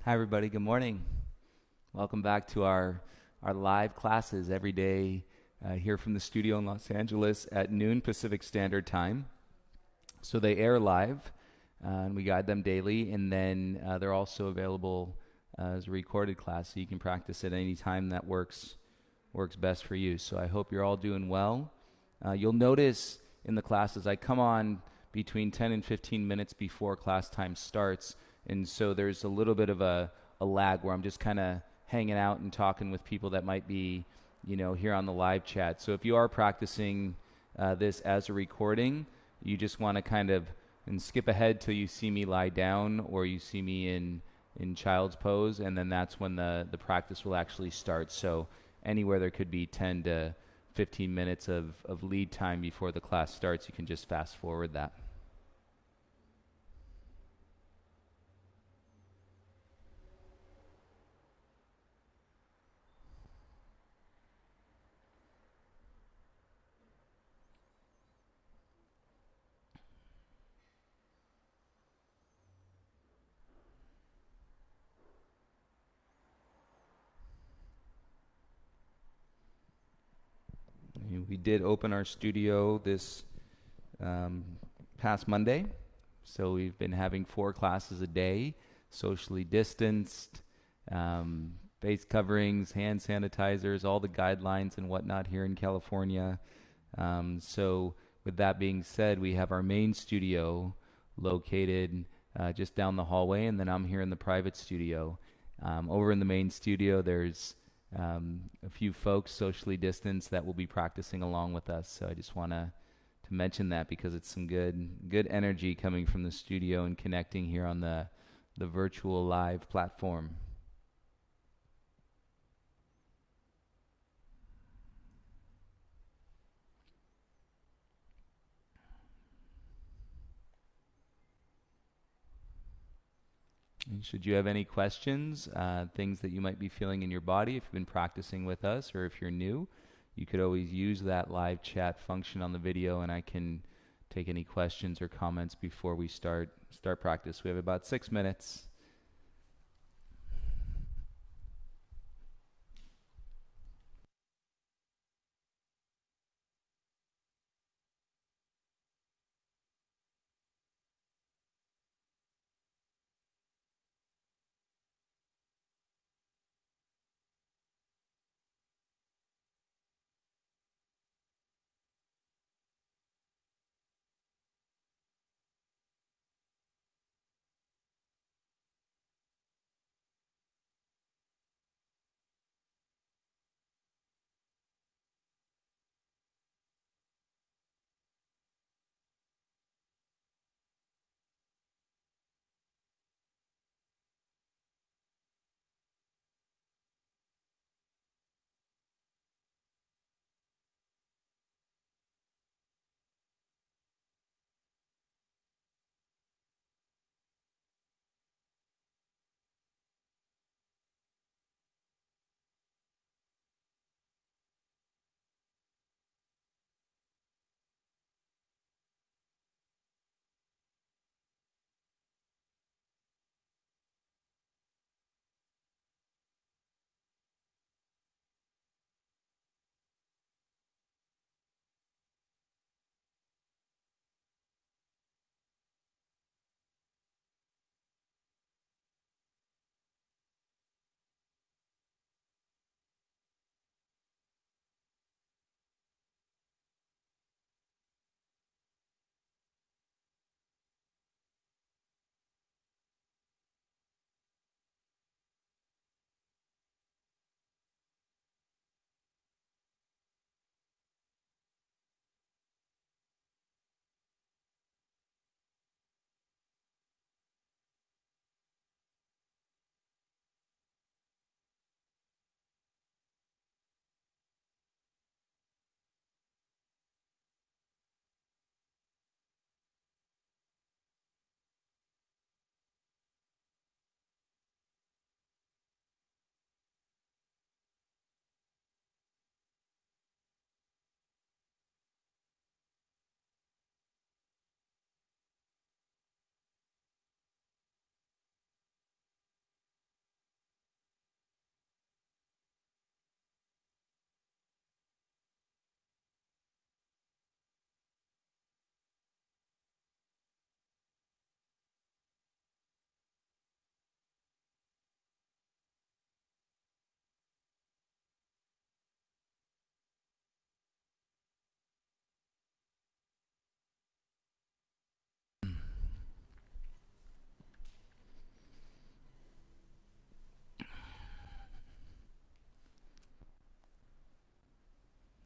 Hi, everybody. Good morning. Welcome back to our live classes every day here from the studio in Los Angeles at noon Pacific Standard Time. So they air live, and we guide them daily, and then they're also available as a recorded class, so you can practice at any time that works best for you. So I hope you're all doing well. You'll notice in the classes I come on between 10 and 15 minutes before class time starts, and so there's a little bit of a lag where I'm just kind of hanging out and talking with people that might be, here on the live chat. So if you are practicing this as a recording, you just want to kind of and skip ahead till you see me lie down or you see me in child's pose, and then that's when the practice will actually start. So anywhere there could be 10 to 15 minutes of lead time before the class starts, you can just fast forward that. We did open our studio this um, past Monday, so we've been having 4 classes a day, socially distanced, face coverings, hand sanitizers, all the guidelines and whatnot here in California. So with that being said, we have our main studio located just down the hallway, and then I'm here in the private studio. Over in the main studio, there's a few folks socially distanced that will be practicing along with us. So I just want to mention that because it's some good energy coming from the studio and connecting here on the virtual live platform. And should you have any questions, things that you might be feeling in your body, if you've been practicing with us or if you're new, you could always use that live chat function on the video, and I can take any questions or comments before we start practice. We have about 6 minutes.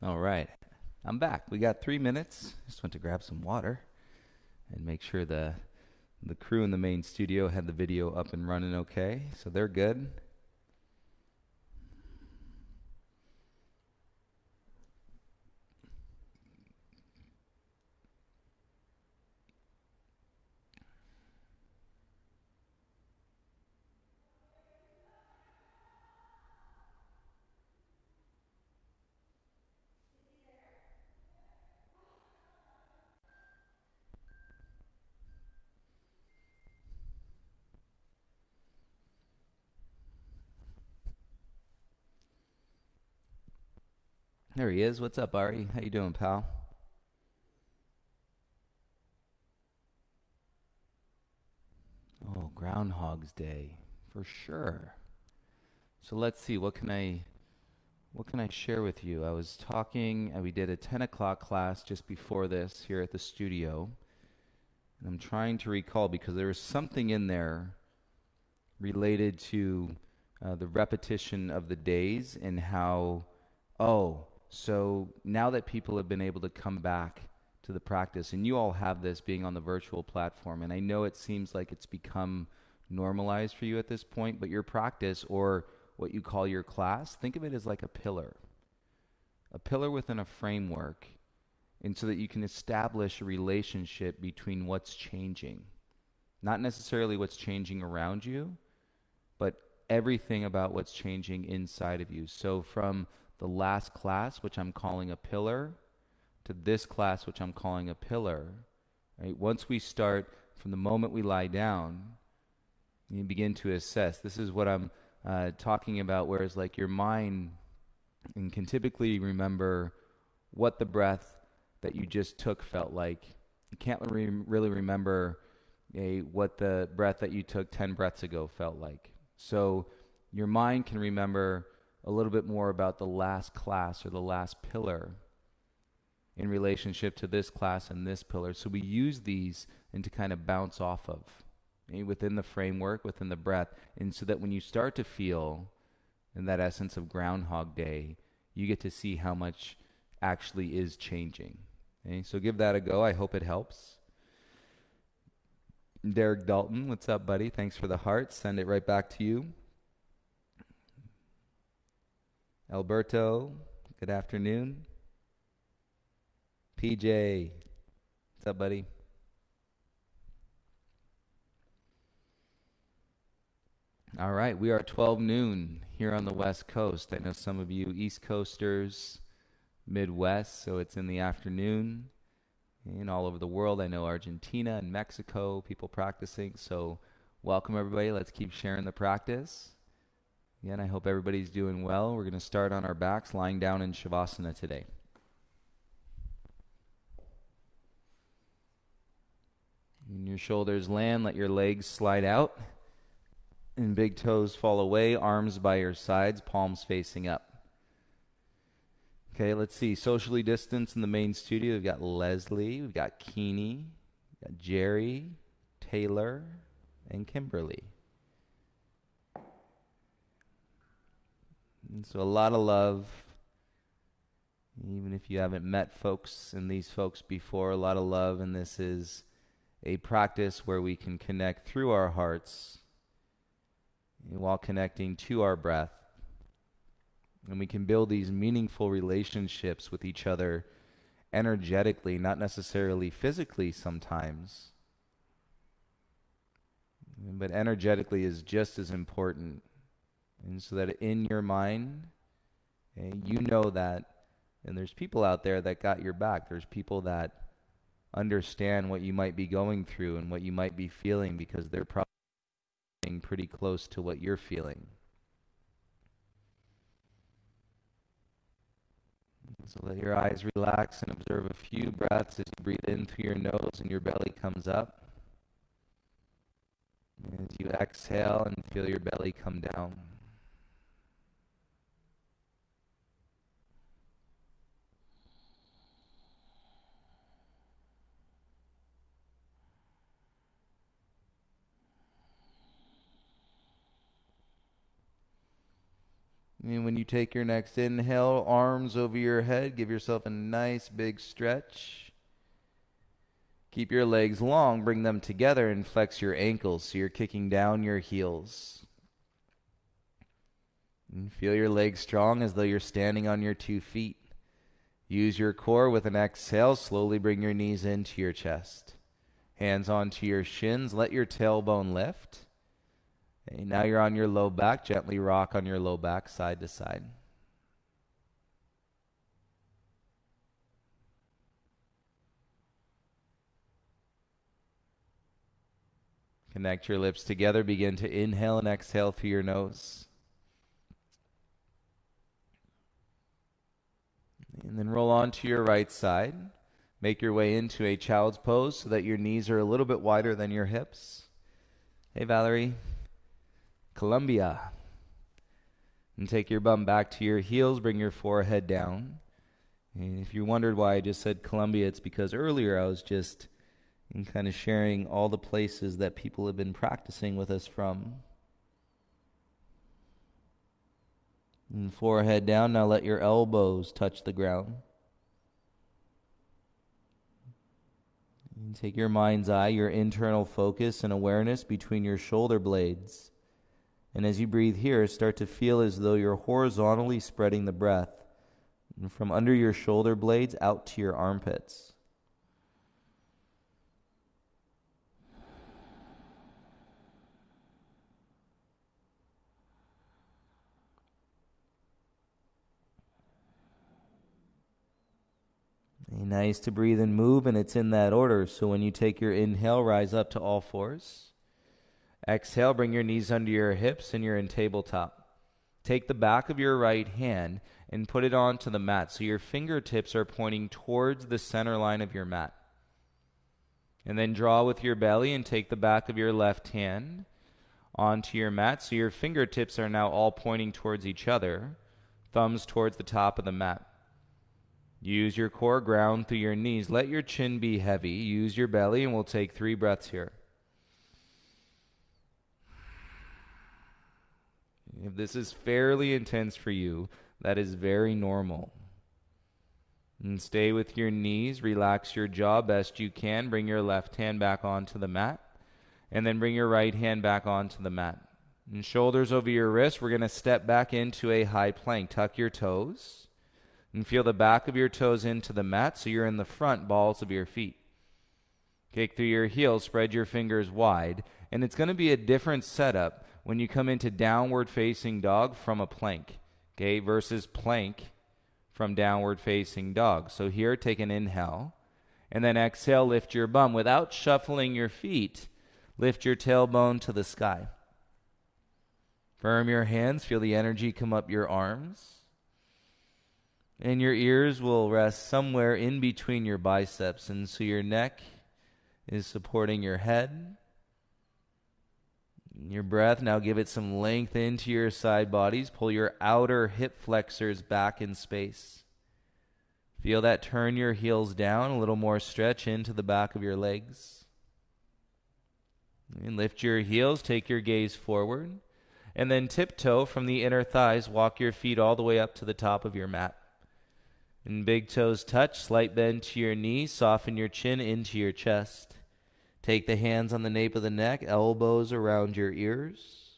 All right. I'm back. We got 3 minutes. Just went to grab some water and make sure the crew in the main studio had the video up and running okay. So they're good. There he is. What's up, Ari? How you doing, pal? Oh, Groundhog's Day, for sure. So let's see. What can I share with you? I was talking. We did a 10 o'clock class just before this here at the studio, and I'm trying to recall because there was something in there related to the repetition of the days and how, oh, so now that people have been able to come back to the practice, and you all have this being on the virtual platform, and I know it seems like it's become normalized for you at this point, but your practice or what you call your class, think of it as like a pillar within a framework, and so that you can establish a relationship between what's changing, not necessarily what's changing around you, but everything about what's changing inside of you. So from the last class, which I'm calling a pillar, to this class, which I'm calling a pillar, right? Once we start from the moment we lie down, you begin to assess. This is what I'm talking about, whereas like your mind can typically remember what the breath that you just took felt like. You can't really remember what the breath that you took 10 breaths ago felt like. So your mind can remember a little bit more about the last class or the last pillar in relationship to this class and this pillar. So we use these and to kind of bounce off of within the framework, within the breath. And so that when you start to feel in that essence of Groundhog Day, you get to see how much actually is changing. Okay? So give that a go. I hope it helps. Derek Dalton, what's up, buddy? Thanks for the heart. Send it right back to you. Alberto, good afternoon. PJ, what's up, buddy? All right, we are 12 noon here on the West Coast. I know some of you East Coasters, Midwest, so it's in the afternoon. And all over the world, I know Argentina and Mexico, people practicing. So welcome, everybody. Let's keep sharing the practice. Again, I hope everybody's doing well. We're going to start on our backs, lying down in Shavasana today. When your shoulders land, let your legs slide out. And big toes fall away, arms by your sides, palms facing up. Okay, let's see. Socially distanced in the main studio, we've got Leslie, we've got Keeney, we've got Jerry, Taylor, and Kimberly. And so a lot of love. Even if you haven't met folks and these folks before, a lot of love. And this is a practice where we can connect through our hearts while connecting to our breath. And we can build these meaningful relationships with each other energetically, not necessarily physically sometimes. But energetically is just as important. And so that in your mind, you know that, and there's people out there that got your back. There's people that understand what you might be going through and what you might be feeling because they're probably pretty close to what you're feeling. So let your eyes relax and observe a few breaths as you breathe in through your nose and your belly comes up. As you exhale and feel your belly come down. And when you take your next inhale, arms over your head, give yourself a nice big stretch. Keep your legs long, bring them together, and flex your ankles so you're kicking down your heels. And feel your legs strong as though you're standing on your 2 feet. Use your core with an exhale. Slowly bring your knees into your chest. Hands onto your shins. Let your tailbone lift. Okay, now you're on your low back. Gently rock on your low back side to side. Connect your lips together. Begin to inhale and exhale through your nose. And then roll onto your right side. Make your way into a child's pose so that your knees are a little bit wider than your hips. Hey, Valerie. Columbia. And take your bum back to your heels. Bring your forehead down. And if you wondered why I just said Columbia, it's because earlier I was just kind of sharing all the places that people have been practicing with us from. And forehead down. Now let your elbows touch the ground. And take your mind's eye, your internal focus and awareness between your shoulder blades. And as you breathe here, start to feel as though you're horizontally spreading the breath from under your shoulder blades out to your armpits. Nice to breathe and move, and it's in that order. So when you take your inhale, rise up to all fours. Exhale, bring your knees under your hips and you're in tabletop. Take the back of your right hand and put it onto the mat so your fingertips are pointing towards the center line of your mat. And then draw with your belly and take the back of your left hand onto your mat so your fingertips are now all pointing towards each other, thumbs towards the top of the mat. Use your core, ground through your knees. Let your chin be heavy. Use your belly, and we'll take 3 breaths here. If this is fairly intense for you, that is very normal. And stay with your knees. Relax your jaw best you can. Bring your left hand back onto the mat. And then bring your right hand back onto the mat. And shoulders over your wrists. We're going to step back into a high plank. Tuck your toes. And feel the back of your toes into the mat so you're in the front balls of your feet. Kick through your heels, spread your fingers wide, and it's going to be a different setup when you come into downward facing dog from a plank, okay, versus plank from downward facing dog. So here, take an inhale, and then exhale, lift your bum. Without shuffling your feet, lift your tailbone to the sky. Firm your hands, feel the energy come up your arms. And your ears will rest somewhere in between your biceps. And so your neck is supporting your head. Your breath, now give it some length into your side bodies. Pull your outer hip flexors back in space. Feel that turn your heels down. A little more stretch into the back of your legs. And lift your heels. Take your gaze forward. And then tiptoe from the inner thighs. Walk your feet all the way up to the top of your mat. And big toes touch, slight bend to your knees, soften your chin into your chest. Take the hands on the nape of the neck, elbows around your ears.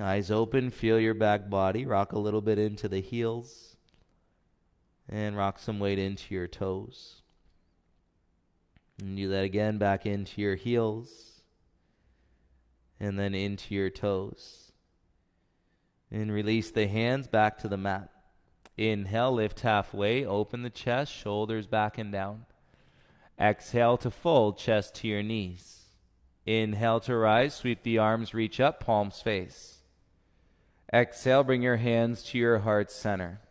Eyes open, feel your back body, rock a little bit into the heels, and rock some weight into your toes. And do that again, back into your heels, and then into your toes. And release the hands back to the mat. Inhale, lift halfway, open the chest, shoulders back and down. Exhale to fold, chest to your knees. Inhale to rise, sweep the arms, reach up, palms face. Exhale, bring your hands to your heart center.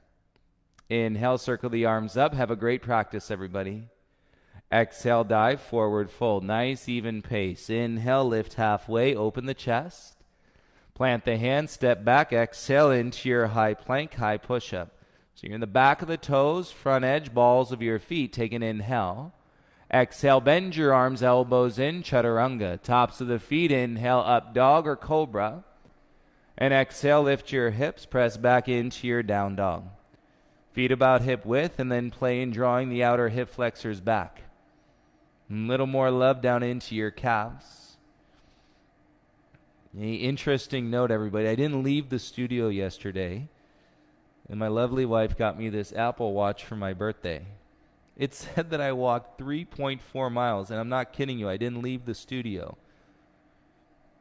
Inhale, circle the arms up. Have a great practice, everybody. Exhale, dive, forward fold. Nice, even pace. Inhale, lift halfway, open the chest. Plant the hands, step back, exhale into your high plank, high push-up. So you're in the back of the toes, front edge, balls of your feet. Take an inhale. Exhale, bend your arms, elbows in, chaturanga. Tops of the feet, inhale, up dog or cobra. And exhale, lift your hips, press back into your down dog. Feet about hip width, and then play in drawing the outer hip flexors back. A little more love down into your calves. An interesting note, everybody. I didn't leave the studio yesterday, and my lovely wife got me this Apple Watch for my birthday. It said that I walked 3.4 miles, and I'm not kidding you. I didn't leave the studio.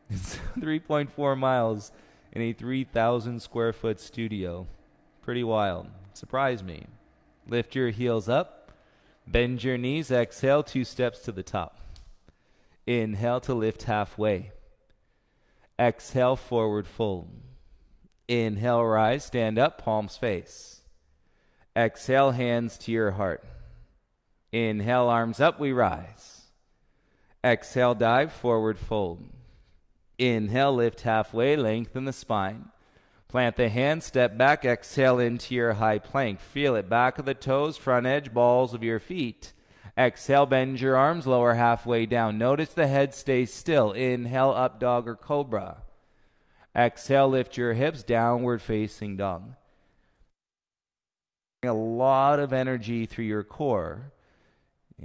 It's 3.4 miles in a 3,000 square foot studio. Pretty wild. Surprised me. Lift your heels up. Bend your knees. Exhale, 2 steps to the top. Inhale to lift halfway. Exhale, forward fold. Inhale, rise, stand up, palms face. Exhale, hands to your heart. Inhale, arms up, we rise. Exhale, dive, forward fold. Inhale, lift halfway, lengthen the spine. Plant the hands, step back, exhale into your high plank. Feel it, back of the toes, front edge, balls of your feet. Exhale, bend your arms, lower halfway down. Notice the head stays still. Inhale, up dog or cobra. Exhale, lift your hips, downward facing dog. A lot of energy through your core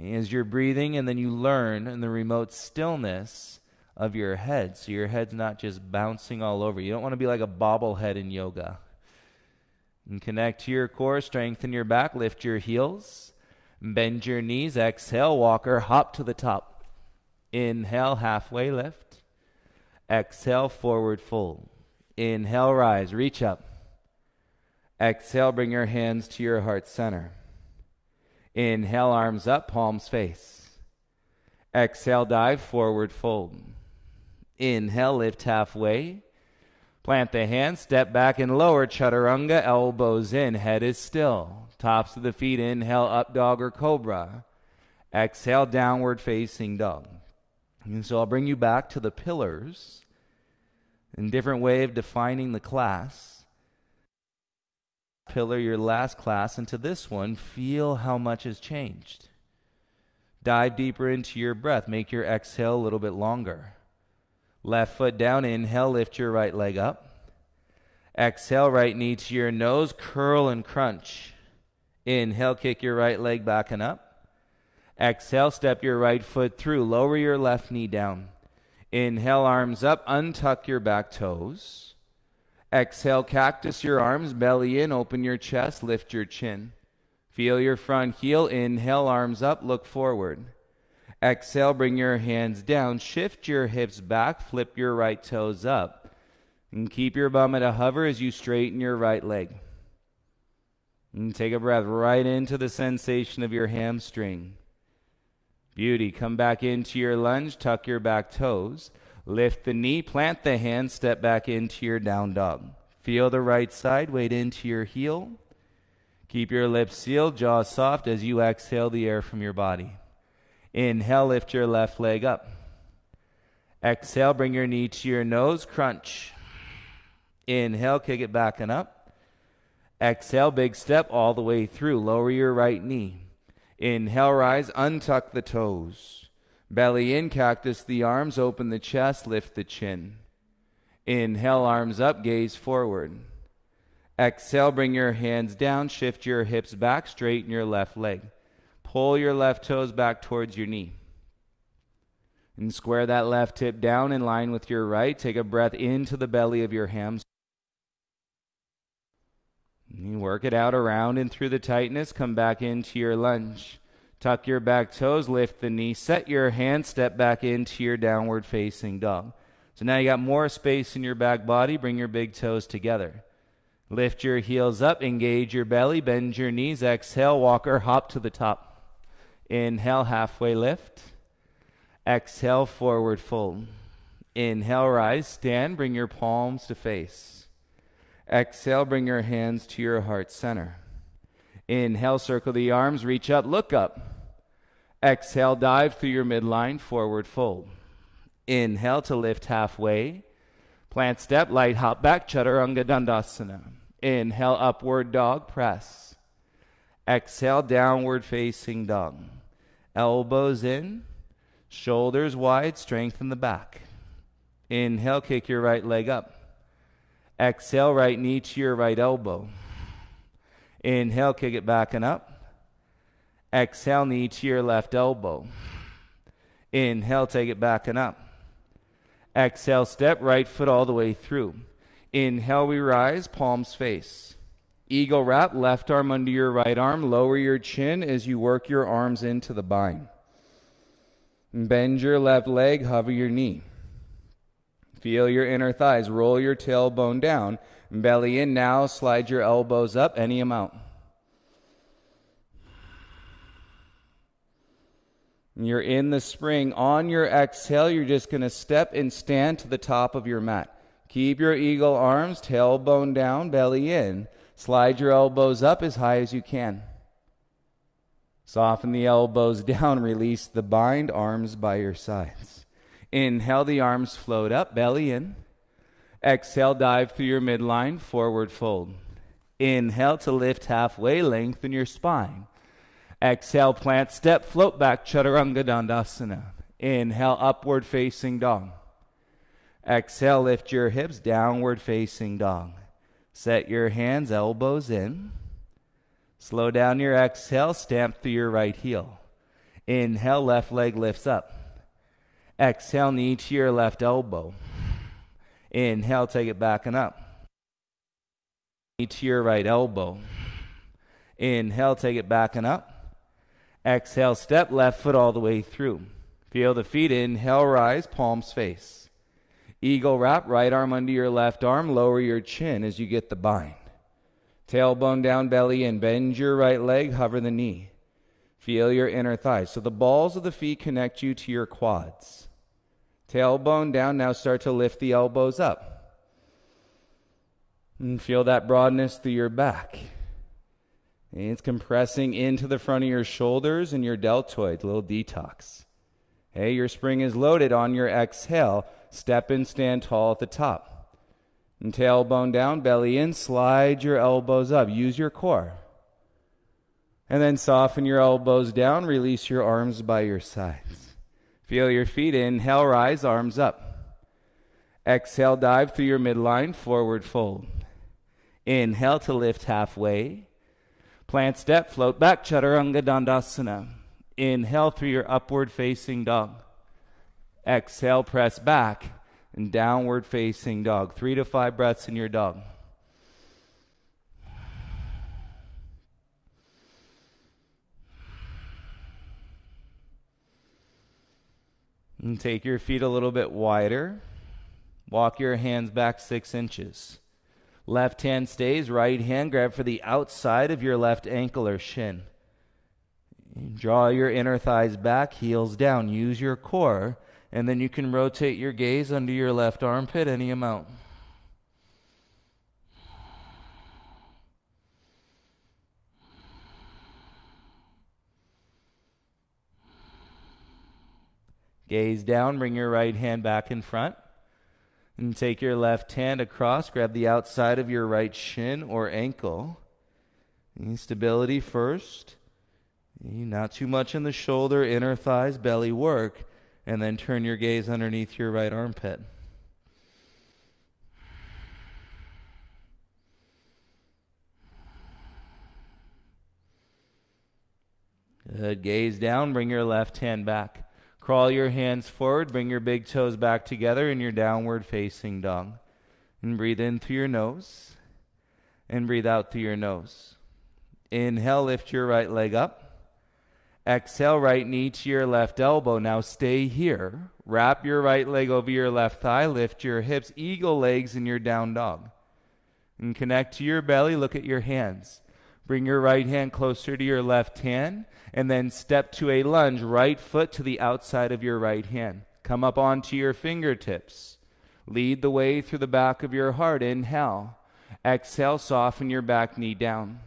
as you're breathing, and then you learn in the remote stillness of your head, so your head's not just bouncing all over. You don't want to be like a bobblehead in yoga. And connect to your core, strengthen your back, lift your heels, bend your knees, exhale, walker, hop to the top. Inhale, halfway lift. Exhale, forward fold. Inhale, rise, reach up. Exhale, bring your hands to your heart center. Inhale, arms up, palms face. Exhale, dive, forward fold. Inhale, lift halfway. Plant the hands, step back and lower, chaturanga, elbows in, head is still. Tops of the feet, inhale, up dog or cobra. Exhale, downward facing dog. And so I'll bring you back to the pillars, a different way of defining the class. Pillar, your last class, and to this one, feel how much has changed. Dive deeper into your breath. Make your exhale a little bit longer. Left foot down, inhale, lift your right leg up. Exhale, right knee to your nose, curl and crunch. Inhale, kick your right leg back and up. Exhale, step your right foot through, lower your left knee down. Inhale, arms up, untuck your back toes. Exhale, cactus your arms, belly in, open your chest, lift your chin. Feel your front heel, inhale, arms up, look forward. Exhale, bring your hands down, shift your hips back, flip your right toes up. And keep your bum at a hover as you straighten your right leg. And take a breath right into the sensation of your hamstring. Beauty. Come back into your lunge, tuck your back toes. Lift the knee, plant the hand, step back into your down dog. Feel the right side, weight into your heel. Keep your lips sealed, jaw soft as you exhale the air from your body. Inhale, lift your left leg up. Exhale, bring your knee to your nose, crunch. Inhale, kick it back and up. Exhale, big step all the way through. Lower your right knee. Inhale, rise, untuck the toes. Belly in, cactus the arms, open the chest, lift the chin. Inhale, arms up, gaze forward. Exhale, bring your hands down, shift your hips back, straighten your left leg. Pull your left toes back towards your knee. And square that left hip down in line with your right. Take a breath into the belly of your hamstring. You work it out around and through the tightness. Come back into your lunge. Tuck your back toes, lift the knee, set your hand, step back into your downward facing dog. So now you got more space in your back body. Bring your big toes together. Lift your heels up, engage your belly, bend your knees. Exhale, walker, hop to the top. Inhale, halfway lift. Exhale, forward fold. Inhale, rise, stand, bring your palms to face. Exhale, bring your hands to your heart center. Inhale, circle the arms, reach up, look up. Exhale, dive through your midline, forward fold. Inhale to lift halfway. Plant step, light hop back, chaturanga dandasana. Inhale, upward dog, press. Exhale, downward facing dog. Elbows in, shoulders wide, strengthen the back. Inhale, kick your right leg up. Exhale, right knee to your right elbow. Inhale, kick it back and up. Exhale, knee to your left elbow. Inhale, take it back and up. Exhale, step right foot all the way through. Inhale, we rise, palms face. Eagle wrap, left arm under your right arm. Lower your chin as you work your arms into the bind. Bend your left leg, hover your knee. Feel your inner thighs. Roll your tailbone down. Belly in now. Slide your elbows up any amount. You're in the spring. On your exhale, you're just going to step and stand to the top of your mat. Keep your eagle arms, tailbone down, belly in. Slide your elbows up as high as you can. Soften the elbows down. Release the bind, arms by your sides. Inhale, the arms float up, belly in. Exhale, dive through your midline, forward fold. Inhale to lift halfway, lengthen your spine. Exhale, plant, step, float back, Chaturanga Dandasana. Inhale, upward facing dog. Exhale, lift your hips, downward facing dog. Set your hands, elbows in. Slow down your exhale, stamp through your right heel. Inhale, left leg lifts up. Exhale, knee to your left elbow. Inhale, take it back and up. Knee to your right elbow. Inhale, take it back and up. Exhale, step left foot all the way through. Feel the feet. Inhale, rise, palms face. Eagle wrap, right arm under your left arm. Lower your chin as you get the bind. Tailbone down, belly in. Bend your right leg, hover the knee. Feel your inner thighs. So the balls of the feet connect you to your quads. Tailbone down, now start to lift the elbows up. And feel that broadness through your back. And it's compressing into the front of your shoulders and your deltoids, a little detox. Hey, your spring is loaded. On your exhale, step and stand tall at the top. And tailbone down, belly in, slide your elbows up. Use your core. And then soften your elbows down, release your arms by your sides. Feel your feet. Inhale, rise, arms up. Exhale, dive through your midline, forward fold. Inhale to lift halfway. Plant step, float back, Chaturanga Dandasana. Inhale through your upward facing dog. Exhale, press back and downward facing dog. 3 to 5 breaths in your dog. And take your feet a little bit wider. Walk your hands back 6 inches. Left hand stays, right hand grab for the outside of your left ankle or shin. Draw your inner thighs back, heels down. Use your core, and then you can rotate your gaze under your left armpit any amount. Gaze down, bring your right hand back in front. And take your left hand across, grab the outside of your right shin or ankle. Stability first. Not too much in the shoulder, inner thighs, belly work. And then turn your gaze underneath your right armpit. Good. Gaze down, bring your left hand back. Crawl your hands forward, bring your big toes back together in your downward facing dog. And breathe in through your nose. And breathe out through your nose. Inhale, lift your right leg up. Exhale, right knee to your left elbow. Now stay here. Wrap your right leg over your left thigh. Lift your hips, eagle legs in your down dog. And connect to your belly. Look at your hands. Bring your right hand closer to your left hand. And then step to a lunge, right foot to the outside of your right hand. Come up onto your fingertips. Lead the way through the back of your heart. Inhale. Exhale, soften your back knee down.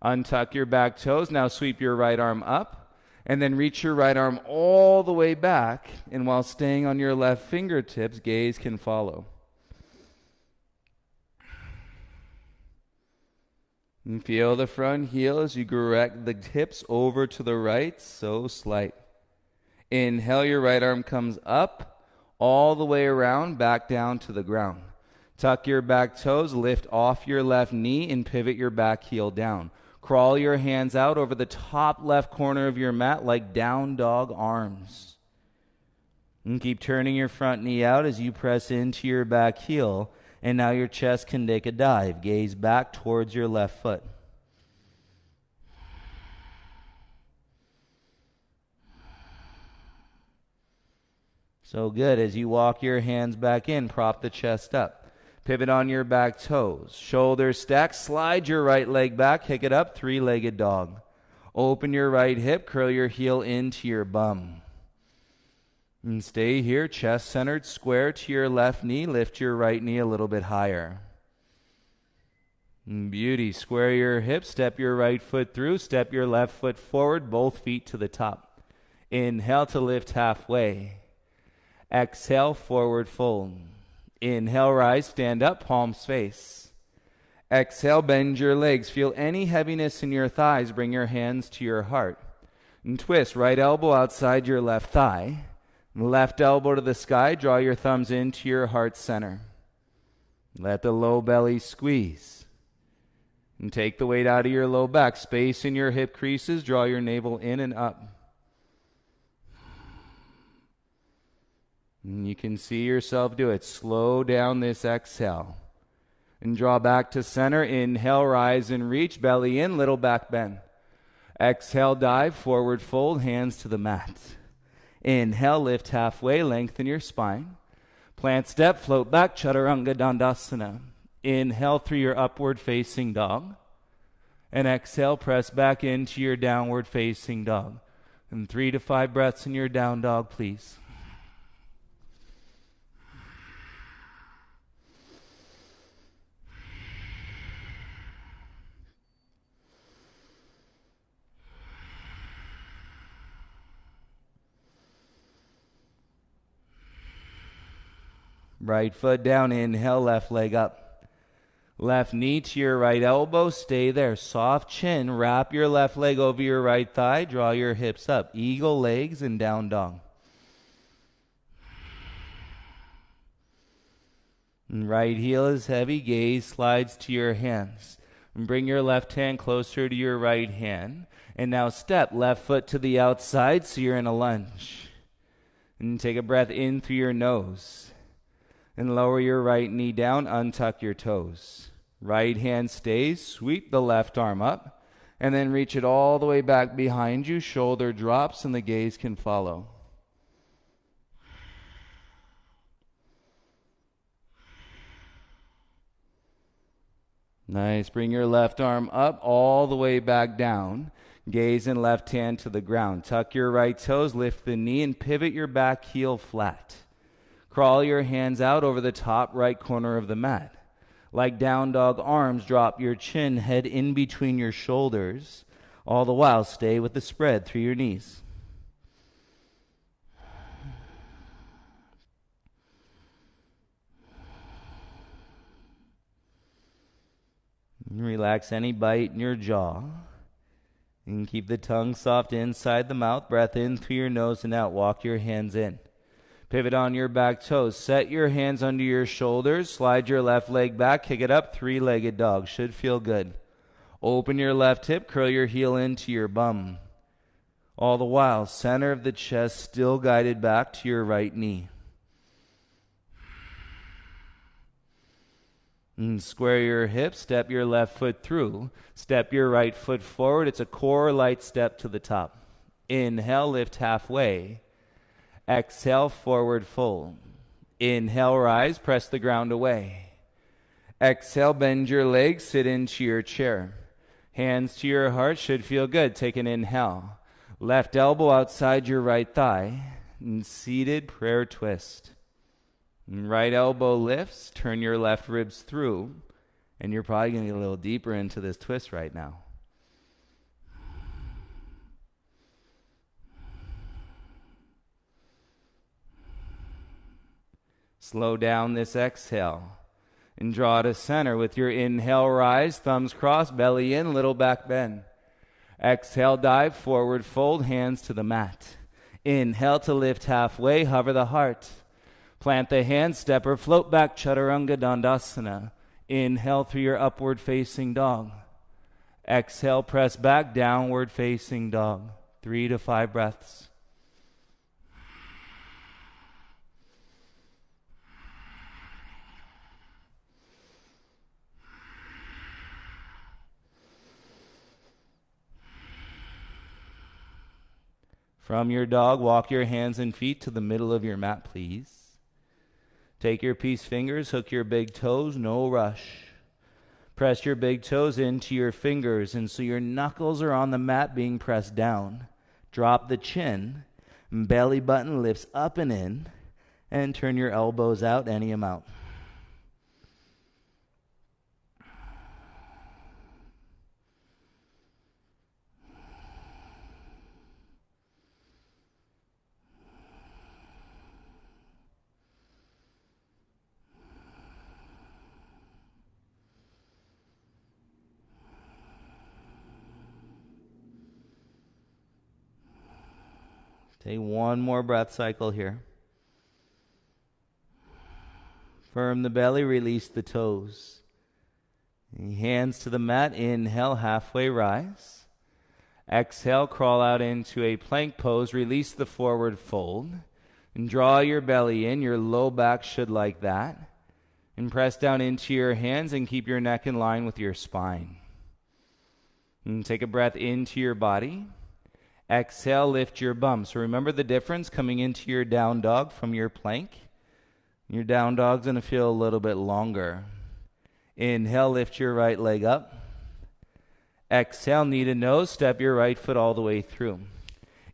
Untuck your back toes. Now sweep your right arm up. And then reach your right arm all the way back. And while staying on your left fingertips, gaze can follow. And feel the front heel as you direct the hips over to the right, so slight. Inhale, your right arm comes up, all the way around, back down to the ground. Tuck your back toes, lift off your left knee, and pivot your back heel down. Crawl your hands out over the top left corner of your mat like down dog arms. And keep turning your front knee out as you press into your back heel. And now your chest can take a dive. Gaze back towards your left foot. So good. As you walk your hands back in, prop the chest up. Pivot on your back toes. Shoulders stacked. Slide your right leg back. Kick it up. Three-legged dog. Open your right hip. Curl your heel into your bum. And stay here. Chest centered. Square to your left knee. Lift your right knee a little bit higher. And beauty. Square your hips. Step your right foot through. Step your left foot forward. Both feet to the top. Inhale to lift halfway. Exhale, forward fold. Inhale, rise, stand up, palms face. Exhale, bend your legs. Feel any heaviness in your thighs. Bring your hands to your heart. And twist, right elbow outside your left thigh. Left elbow to the sky. Draw your thumbs into your heart center. Let the low belly squeeze. And take the weight out of your low back. Space in your hip creases. Draw your navel in and up. And you can see yourself do it. Slow down this exhale. And draw back to center. Inhale, rise and reach. Belly in, little back bend. Exhale, dive, forward fold, hands to the mat. Inhale, lift halfway, lengthen your spine. Plant step, float back, Chaturanga Dandasana. Inhale through your upward facing dog. And exhale, press back into your downward facing dog. And 3 to 5 breaths in your down dog, please. Right foot down, inhale, left leg up. Left knee to your right elbow, stay there. Soft chin, wrap your left leg over your right thigh, draw your hips up. Eagle legs and down dog. And right heel is heavy, gaze slides to your hands. And bring your left hand closer to your right hand. And now step left foot to the outside so you're in a lunge. And take a breath in through your nose. And lower your right knee down, untuck your toes. Right hand stays, sweep the left arm up, and then reach it all the way back behind you. Shoulder drops and the gaze can follow. Nice. Bring your left arm up all the way back down. Gaze and left hand to the ground. Tuck your right toes, lift the knee, and pivot your back heel flat. Crawl your hands out over the top right corner of the mat. Like down dog arms, drop your chin, head in between your shoulders. All the while, stay with the spread through your knees. Relax any bite in your jaw. And keep the tongue soft inside the mouth. Breath in through your nose and out. Walk your hands in. Pivot on your back toes. Set your hands under your shoulders. Slide your left leg back. Kick it up. Three-legged dog. Should feel good. Open your left hip. Curl your heel into your bum. All the while, center of the chest still guided back to your right knee. And square your hips. Step your left foot through. Step your right foot forward. It's a core light step to the top. Inhale, lift halfway. Exhale, forward fold. Inhale, rise, press the ground away. Exhale, bend your legs, sit into your chair. Hands to your heart, should feel good. Take an inhale. Left elbow outside your right thigh. And seated prayer twist. And right elbow lifts, turn your left ribs through. And you're probably going to get a little deeper into this twist right now. Slow down this exhale and draw to center. With your inhale, rise, thumbs crossed, belly in, little back bend. Exhale, dive, forward fold, hands to the mat. Inhale to lift halfway, hover the heart. Plant the hand step or float back, Chaturanga Dandasana. Inhale through your upward facing dog. Exhale, press back, downward facing dog. 3 to 5 breaths. From your dog, walk your hands and feet to the middle of your mat, please. Take your peace fingers, hook your big toes, no rush. Press your big toes into your fingers, and so your knuckles are on the mat being pressed down. Drop the chin, belly button lifts up and in, and turn your elbows out any amount. Take one more breath cycle here. Firm the belly, release the toes. Hands to the mat, inhale, halfway rise. Exhale, crawl out into a plank pose, release the forward fold. And draw your belly in, your low back should like that. And press down into your hands and keep your neck in line with your spine. And take a breath into your body. Exhale, lift your bum. So remember the difference coming into your down dog from your plank. Your down dog's going to feel a little bit longer. Inhale, lift your right leg up. Exhale, knee to nose, step your right foot all the way through.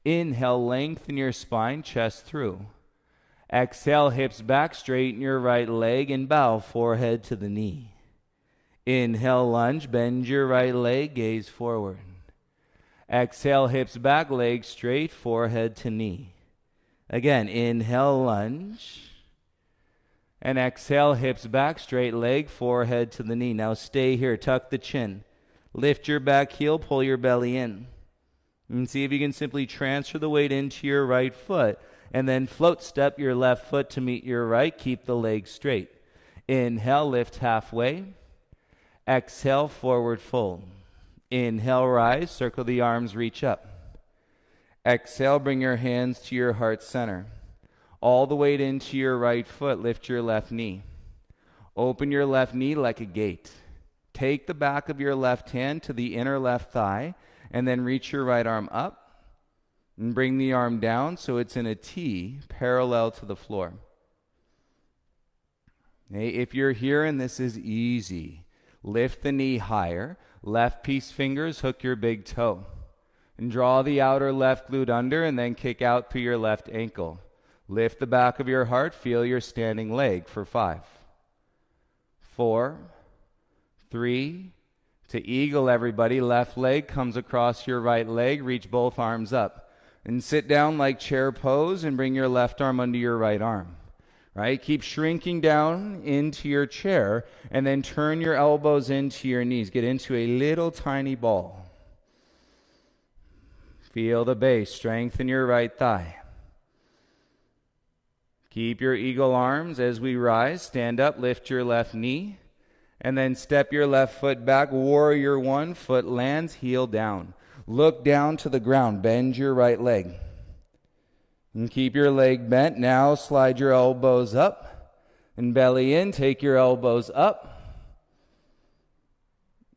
Inhale, lengthen your spine, chest through. Exhale, hips back, straighten your right leg and bow, forehead to the knee. Inhale, lunge, bend your right leg, gaze forward. Exhale, hips back, legs straight, forehead to knee. Again, inhale, lunge. And exhale, hips back, straight leg, forehead to the knee. Now stay here, tuck the chin. Lift your back heel, pull your belly in. And see if you can simply transfer the weight into your right foot. And then float step your left foot to meet your right. Keep the leg straight. Inhale, lift halfway. Exhale, forward fold. Inhale, rise, circle the arms, reach up. Exhale, bring your hands to your heart center. All the weight into your right foot, lift your left knee. Open your left knee like a gate. Take the back of your left hand to the inner left thigh, and then reach your right arm up, and bring the arm down so it's in a T, parallel to the floor. Okay, if you're here and this is easy, lift the knee higher. Left peace fingers, hook your big toe. And draw the outer left glute under and then kick out through your left ankle. Lift the back of your heart, feel your standing leg for 5, 4, 3, to eagle everybody. Left leg comes across your right leg, reach both arms up. And sit down like chair pose and bring your left arm under your right arm. Right? Keep shrinking down into your chair and then turn your elbows into your knees. Get into a little tiny ball. Feel the base. Strengthen your right thigh. Keep your eagle arms as we rise. Stand up, lift your left knee, and then step your left foot back. Warrior 1, foot lands, heel down. Look down to the ground. Bend your right leg. And keep your leg bent. Now slide your elbows up and belly in. Take your elbows up.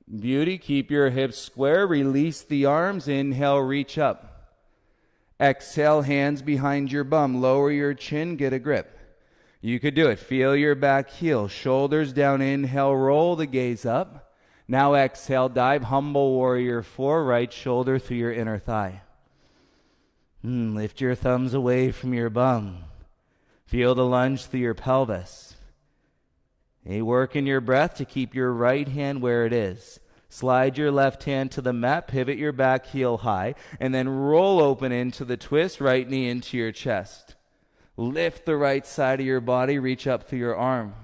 Beauty. Keep your hips square. Release the arms. Inhale, reach up. Exhale, hands behind your bum. Lower your chin. Get a grip. You could do it. Feel your back heel. Shoulders down. Inhale, roll the gaze up. Now exhale, dive. Humble warrior 4. Right shoulder through your inner thigh. Lift your thumbs away from your bum. Feel the lunge through your pelvis. Work in your breath to keep your right hand where it is. Slide your left hand to the mat, pivot your back heel high, and then roll open into the twist, right knee into your chest. Lift the right side of your body, reach up through your arm.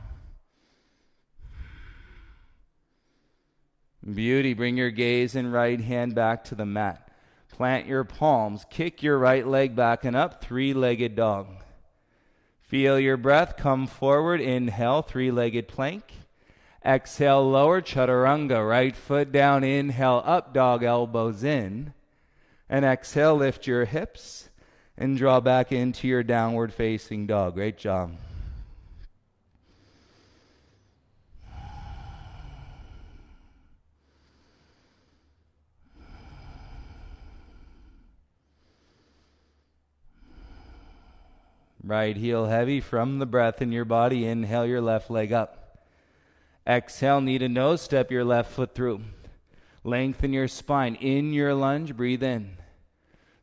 Beauty, bring your gaze and right hand back to the mat. Plant your palms, kick your right leg back and up, 3-legged dog. Feel your breath. Come forward. Inhale, three-legged plank. Exhale, lower, chaturanga. Right foot down. Inhale, up dog, elbows in. And exhale, lift your hips and draw back into your downward facing dog. Great job. Right heel heavy from the breath in your body. Inhale your left leg up. Exhale, knee to nose, step your left foot through. Lengthen your spine. In your lunge, breathe in.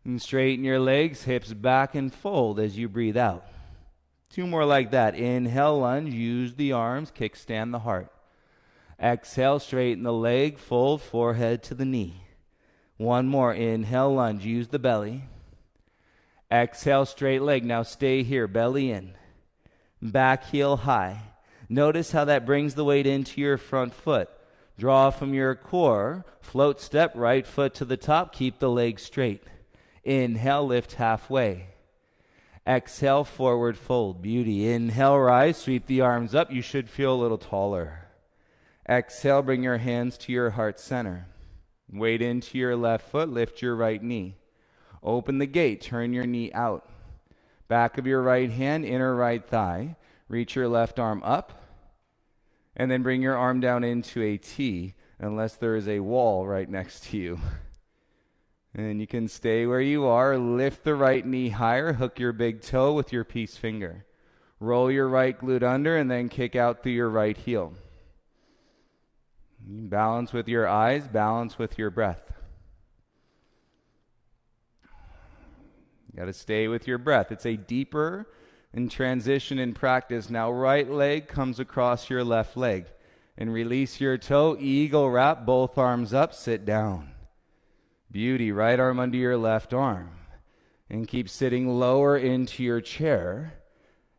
And straighten your legs, hips back and fold as you breathe out. Two more like that. Inhale, lunge, use the arms, kickstand the heart. Exhale, straighten the leg, fold forehead to the knee. One more. Inhale, lunge, use the belly. Exhale, straight leg. Now stay here, belly in. Back heel high. Notice how that brings the weight into your front foot. Draw from your core. Float step, right foot to the top. Keep the leg straight. Inhale, lift halfway. Exhale, forward fold. Beauty. Inhale, rise. Sweep the arms up. You should feel a little taller. Exhale, bring your hands to your heart center. Weight into your left foot. Lift your right knee. Open the gate, turn your knee out. Back of your right hand, inner right thigh. Reach your left arm up. And then bring your arm down into a T, unless there is a wall right next to you. And you can stay where you are. Lift the right knee higher. Hook your big toe with your peace finger. Roll your right glute under and then kick out through your right heel. Balance with your eyes, balance with your breath. You got to stay with your breath. It's a deeper and transition in practice. Now right leg comes across your left leg. And release your toe. Eagle wrap, both arms up, sit down. Beauty, right arm under your left arm. And keep sitting lower into your chair.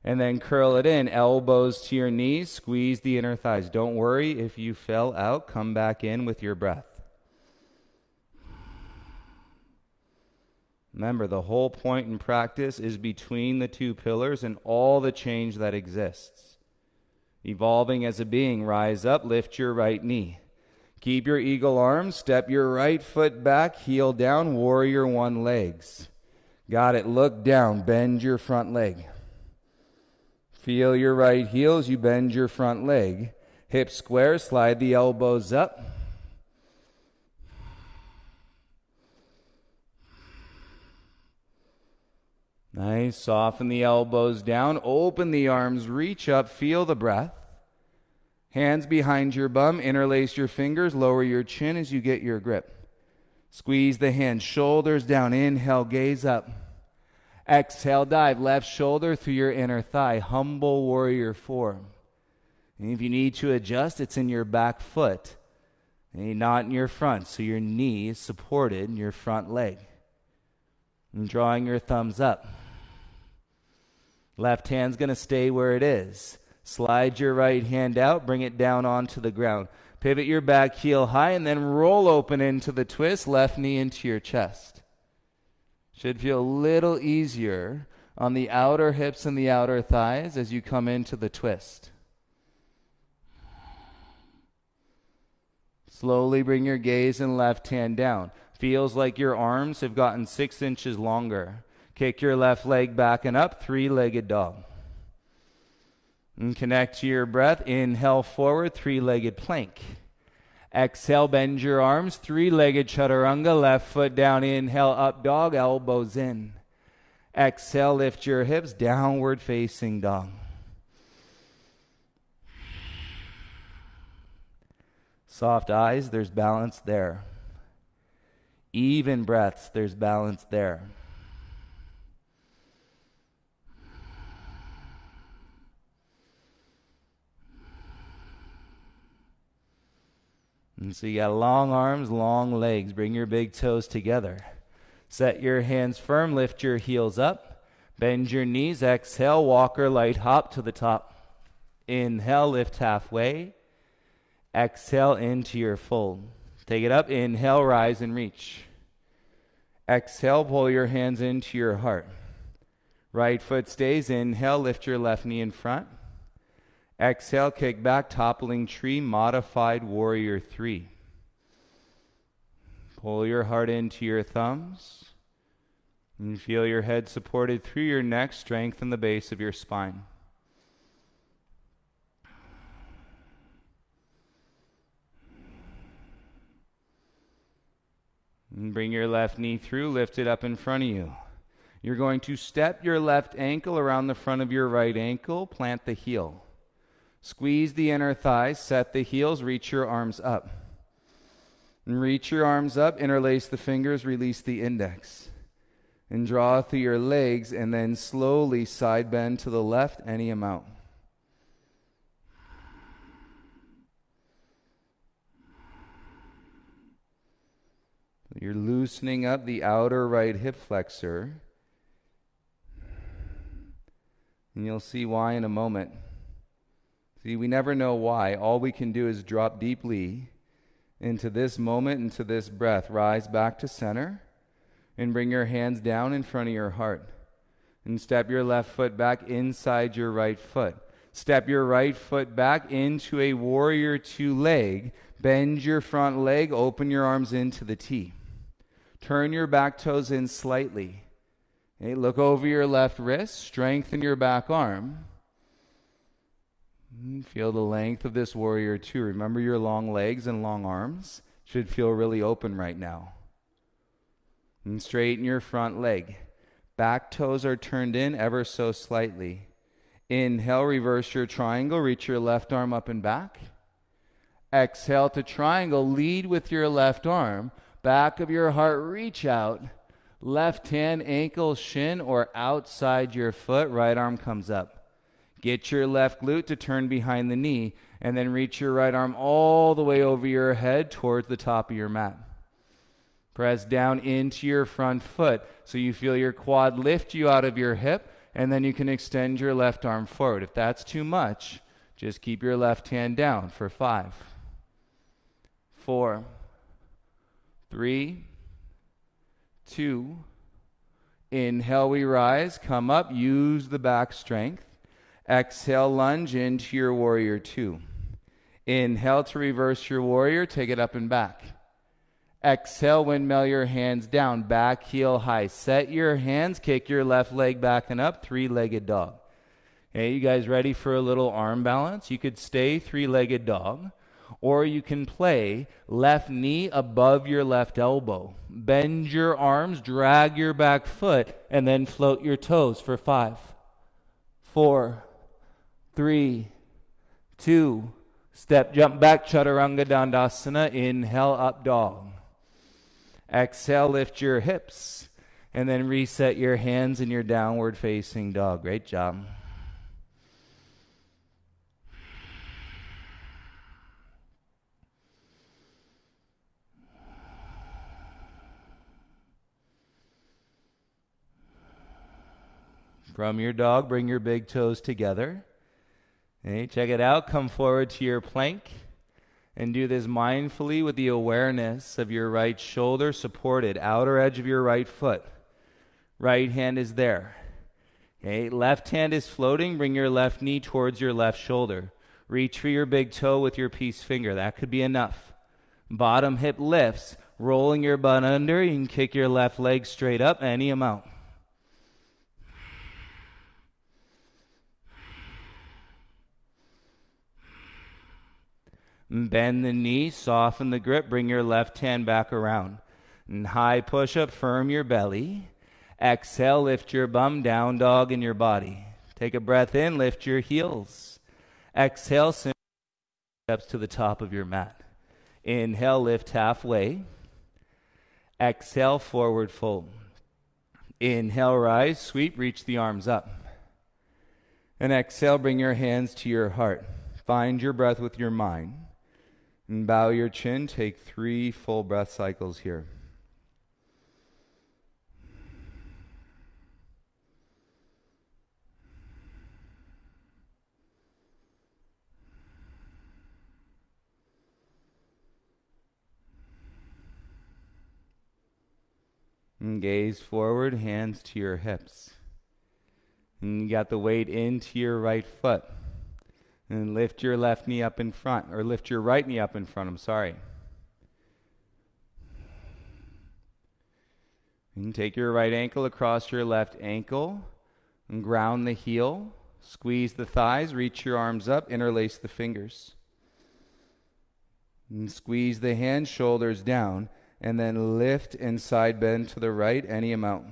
And then curl it in, elbows to your knees, squeeze the inner thighs. Don't worry if you fell out, come back in with your breath. Remember, the whole point in practice is between the two pillars and all the change that exists. Evolving as a being, rise up, lift your right knee. Keep your eagle arms, step your right foot back, heel down, warrior one legs. Got it, look down, bend your front leg. Feel your right heel as you bend your front leg. Hips square, slide the elbows up. Nice. Soften the elbows down. Open the arms. Reach up. Feel the breath. Hands behind your bum. Interlace your fingers. Lower your chin as you get your grip. Squeeze the hands. Shoulders down. Inhale. Gaze up. Exhale. Dive. Left shoulder through your inner thigh. Humble warrior form. And if you need to adjust, it's in your back foot. And not in your front. So your knee is supported in your front leg. And drawing your thumbs up. Left hand's going to stay where it is. Slide your right hand out, bring it down onto the ground. Pivot your back heel high and then roll open into the twist, left knee into your chest. Should feel a little easier on the outer hips and the outer thighs as you come into the twist. Slowly bring your gaze and left hand down. Feels like your arms have gotten 6 inches longer. Kick your left leg back and up, three-legged dog. And connect to your breath. Inhale forward, three-legged plank. Exhale, bend your arms, three-legged chaturanga, left foot down. Inhale, up dog, elbows in. Exhale, lift your hips, downward facing dog. Soft eyes, there's balance there. Even breaths, there's balance there. And so you got long arms, long legs. Bring your big toes together. Set your hands firm, lift your heels up. Bend your knees, exhale, walk or light hop to the top. Inhale, lift halfway. Exhale into your fold. Take it up, inhale, rise and reach. Exhale, pull your hands into your heart. Right foot stays. Inhale, lift your left knee in front. Exhale, kick back, toppling tree, modified warrior 3. Pull your heart into your thumbs. And feel your head supported through your neck, strengthen the base of your spine. And bring your left knee through, lift it up in front of you. You're going to step your left ankle around the front of your right ankle, plant the heel. Squeeze the inner thighs, set the heels, reach your arms up. And reach your arms up, interlace the fingers, release the index. And draw through your legs, and then slowly side bend to the left any amount. You're loosening up the outer right hip flexor. And you'll see why in a moment. See, we never know why. All we can do is drop deeply into this moment, into this breath. Rise back to center and bring your hands down in front of your heart. And step your left foot back inside your right foot. Step your right foot back into a warrior 2 leg. Bend your front leg, open your arms into the T. Turn your back toes in slightly. Okay, look over your left wrist, strengthen your back arm. Feel the length of this warrior 2. Remember your long legs and long arms should feel really open right now. And straighten your front leg. Back toes are turned in ever so slightly. Inhale, reverse your triangle, reach your left arm up and back. Exhale to triangle, lead with your left arm. Back of your heart, reach out. Left hand, ankle, shin, or outside your foot. Right arm comes up. Get your left glute to turn behind the knee, and then reach your right arm all the way over your head towards the top of your mat. Press down into your front foot so you feel your quad lift you out of your hip, and then you can extend your left arm forward. If that's too much, just keep your left hand down for 5, 4, 3, 2. Inhale, we rise, come up, use the back strength. Exhale, lunge into your warrior 2. Inhale to reverse your warrior, take it up and back. Exhale, windmill your hands down, back heel high. Set your hands, kick your left leg back and up, 3-legged dog. Okay, you guys ready for a little arm balance? You could stay 3-legged dog, or you can play left knee above your left elbow. Bend your arms, drag your back foot, and then float your toes for 5, 4, 3, 2. Step, jump back, Chaturanga Dandasana. Inhale, up dog. Exhale, lift your hips, and then reset your hands in your downward facing dog. Great job. From your dog, bring your big toes together. Okay, check it out. Come forward to your plank. And do this mindfully with the awareness of your right shoulder supported, outer edge of your right foot. Right hand is there. Okay, left hand is floating. Bring your left knee towards your left shoulder. Reach for your big toe with your peace finger. That could be enough. Bottom hip lifts, rolling your butt under. You can kick your left leg straight up, any amount. Bend the knee, soften the grip, bring your left hand back around. And high push-up, firm your belly. Exhale, lift your bum, down dog in your body. Take a breath in, lift your heels. Exhale, send steps to the top of your mat. Inhale, lift halfway. Exhale, forward fold. Inhale, rise, sweep, reach the arms up. And exhale, bring your hands to your heart. Find your breath with your mind. And bow your chin. Take 3 full breath cycles here. And gaze forward, hands to your hips. And you got the weight into your right foot. And lift your left knee up in front, or lift your right knee up in front, I'm sorry. And take your right ankle across your left ankle and ground the heel. Squeeze the thighs, reach your arms up, interlace the fingers. And squeeze the hands, shoulders down, and then lift and side bend to the right any amount.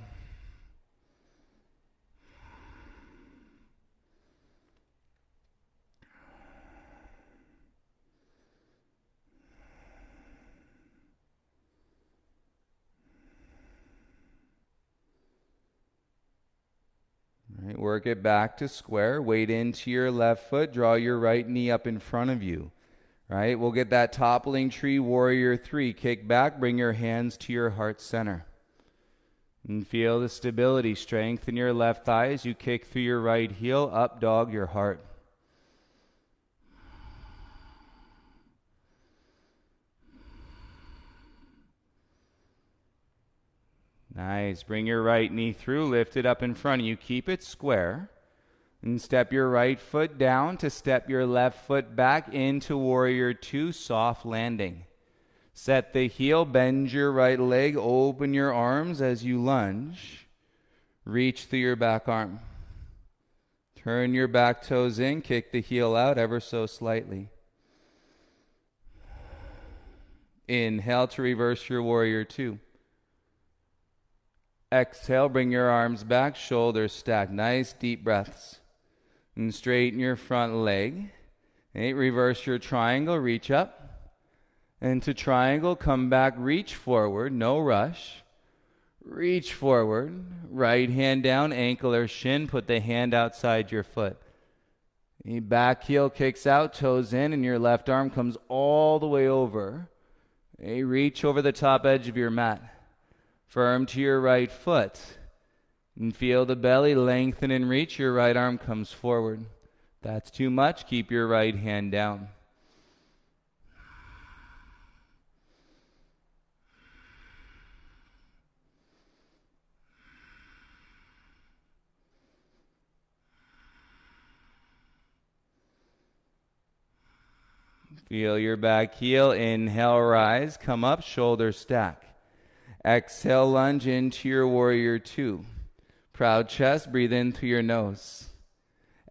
Right, work it back to square. Weight into your left foot. Draw your right knee up in front of you. Right, we'll get that toppling tree, warrior 3. Kick back, bring your hands to your heart center. And feel the stability, strength in your left thigh as you kick through your right heel, up dog your heart. Nice. Bring your right knee through, lift it up in front of you. Keep it square. And step your right foot down to step your left foot back into warrior 2, soft landing. Set the heel, bend your right leg, open your arms as you lunge. Reach through your back arm. Turn your back toes in, kick the heel out ever so slightly. Inhale to reverse your warrior 2. Exhale, bring your arms back, shoulders stacked. Nice deep breaths. And straighten your front leg. Okay, reverse your triangle, reach up. Into triangle, come back, reach forward, no rush. Reach forward, right hand down, ankle or shin, put the hand outside your foot. The back heel kicks out, toes in, and your left arm comes all the way over. Okay, reach over the top edge of your mat. Firm to your right foot. And feel the belly lengthen and reach. Your right arm comes forward. If that's too much, keep your right hand down. Feel your back heel. Inhale, rise. Come up, shoulders stack. Exhale, lunge into your warrior 2. Proud chest, breathe in through your nose.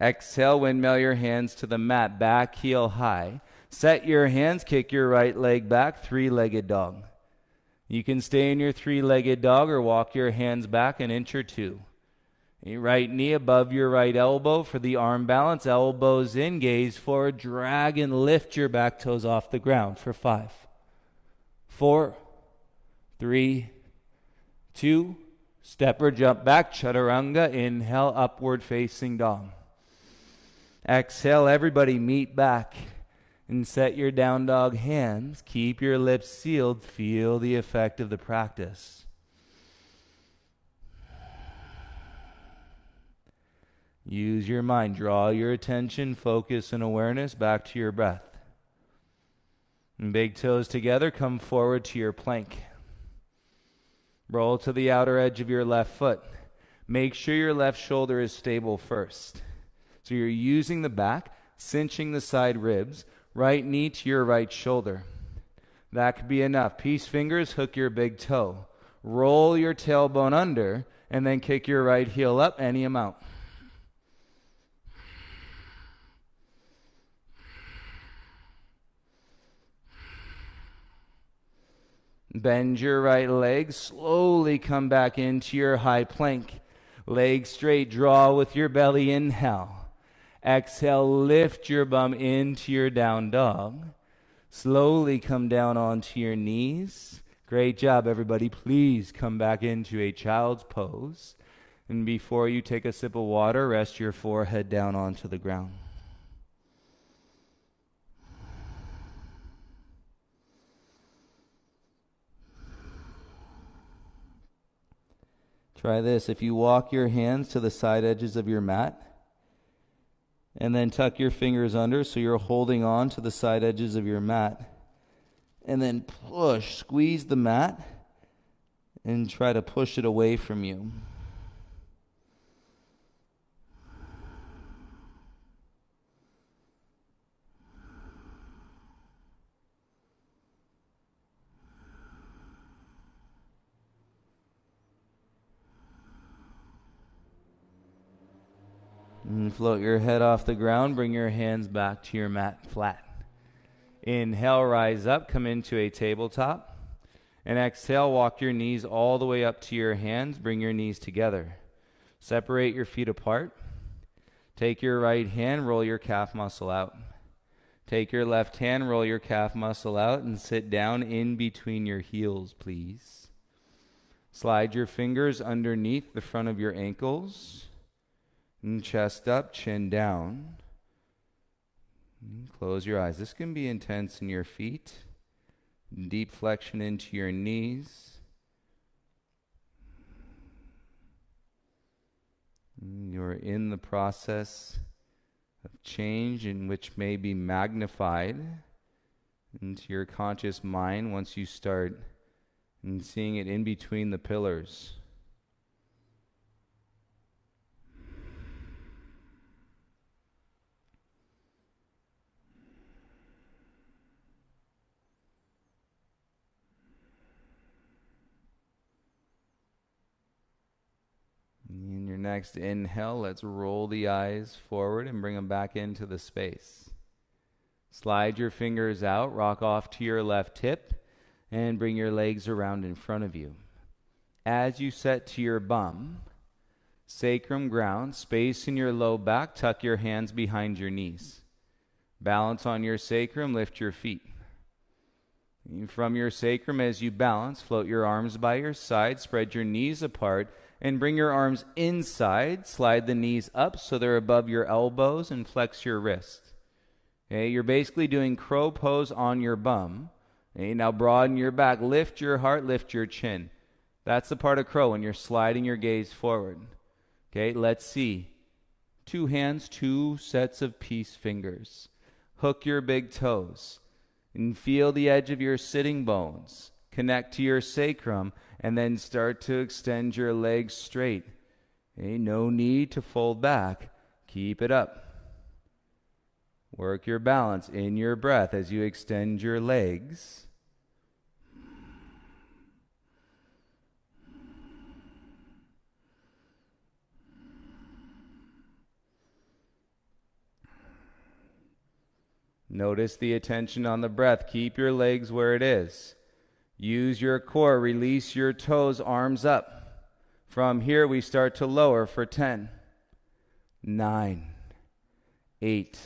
Exhale, windmill your hands to the mat, back heel high. Set your hands, kick your right leg back, 3-legged dog. You can stay in your 3-legged dog or walk your hands back an inch or 2. Your right knee above your right elbow for the arm balance, elbows in, gaze forward, drag and lift your back toes off the ground for 5, 4, 3, 2, step or jump back, chaturanga, inhale, upward facing dog. Exhale, everybody meet back and set your down dog hands. Keep your lips sealed, feel the effect of the practice. Use your mind, draw your attention, focus and awareness back to your breath. And big toes together, come forward to your plank. Roll to the outer edge of your left foot. Make sure your left shoulder is stable first. So you're using the back, cinching the side ribs, right knee to your right shoulder. That could be enough. Peace fingers, hook your big toe. Roll your tailbone under, and then kick your right heel up any amount. Bend your right leg, slowly come back into your high plank. Leg straight, draw with your belly, inhale. Exhale, lift your bum into your down dog. Slowly come down onto your knees. Great job, everybody. Please come back into a child's pose. And before you take a sip of water, rest your forehead down onto the ground. Try this. If you walk your hands to the side edges of your mat, and then tuck your fingers under so you're holding on to the side edges of your mat, and then push, squeeze the mat, and try to push it away from you. And float your head off the ground. Bring your hands back to your mat flat. Inhale, rise up, come into a tabletop. And exhale, walk your knees all the way up to your hands. Bring your knees together. Separate your feet apart. Take your right hand, roll your calf muscle out. Take your left hand, roll your calf muscle out, and sit down in between your heels, please. Slide your fingers underneath the front of your ankles. And chest up, chin down. Close your eyes. This can be intense in your feet. Deep flexion into your knees. You're in the process of change in which may be magnified into your conscious mind once you start seeing it in between the pillars. In your next inhale, let's roll the eyes forward and bring them back into the space. Slide your fingers out, rock off to your left hip, and bring your legs around in front of you. As you set to your bum, sacrum ground, space in your low back, tuck your hands behind your knees. Balance on your sacrum, lift your feet. From your sacrum, as you balance, float your arms by your side, spread your knees apart, and bring your arms inside. Slide the knees up so they're above your elbows and flex your wrist. Okay, you're basically doing crow pose on your bum. Okay, now broaden your back, lift your heart, lift your chin. That's the part of crow when you're sliding your gaze forward. Okay, let's see. 2 hands, 2 sets of peace fingers. Hook your big toes and feel the edge of your sitting bones. Connect to your sacrum and then start to extend your legs straight. Okay, no need to fold back. Keep it up. Work your balance in your breath as you extend your legs. Notice the attention on the breath. Keep your legs where it is. Use your core. Release your toes, arms up. From here, we start to lower for 10, 9, 8,